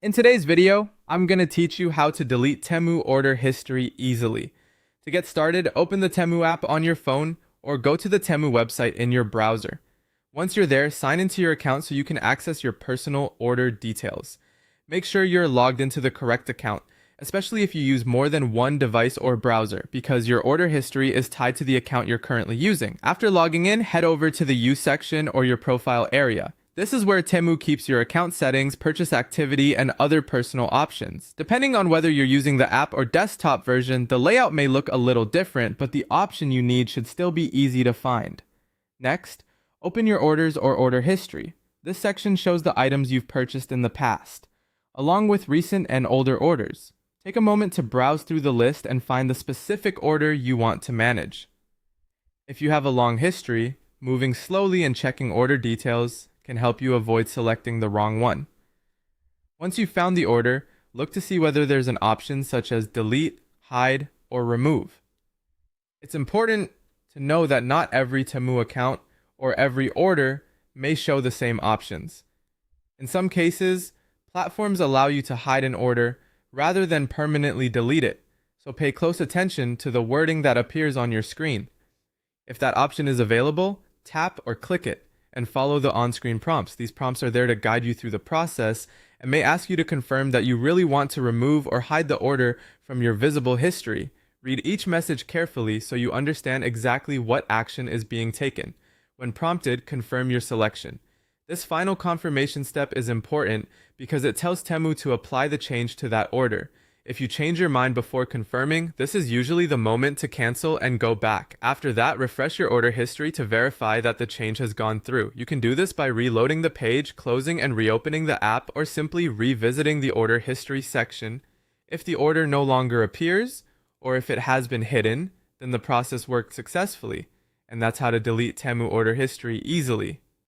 In today's video, I'm going to teach you how to delete Temu order history easily. To get started, open the Temu app on your phone or go to the Temu website in your browser. Once you're there, sign into your account so you can access your personal order details. Make sure you're logged into the correct account, especially if you use more than one device or browser, because your order history is tied to the account you're currently using. After logging in, head over to the Use section or your profile area. This is where Temu keeps your account settings, purchase activity, and other personal options. Depending on whether you're using the app or desktop version, the layout may look a little different, but the option you need should still be easy to find. Next, open your orders or order history. This section shows the items you've purchased in the past, along with recent and older orders. Take a moment to browse through the list and find the specific order you want to manage. If you have a long history, moving slowly and checking order details can help you avoid selecting the wrong one. Once you've found the order, look to see whether there's an option such as delete, hide, or remove. It's important to know that not every Temu account or every order may show the same options. In some cases, platforms allow you to hide an order rather than permanently delete it, so pay close attention to the wording that appears on your screen. If that option is available, tap or click it and follow the on-screen prompts. These prompts are there to guide you through the process and may ask you to confirm that you really want to remove or hide the order from your visible history. Read each message carefully so you understand exactly what action is being taken. When prompted, confirm your selection. This final confirmation step is important because it tells Temu to apply the change to that order. If you change your mind before confirming, this is usually the moment to cancel and go back. After that, refresh your order history to verify that the change has gone through. You can do this by reloading the page, closing and reopening the app, or simply revisiting the order history section. If the order no longer appears, or if it has been hidden, then the process worked successfully. And that's how to delete Temu order history easily.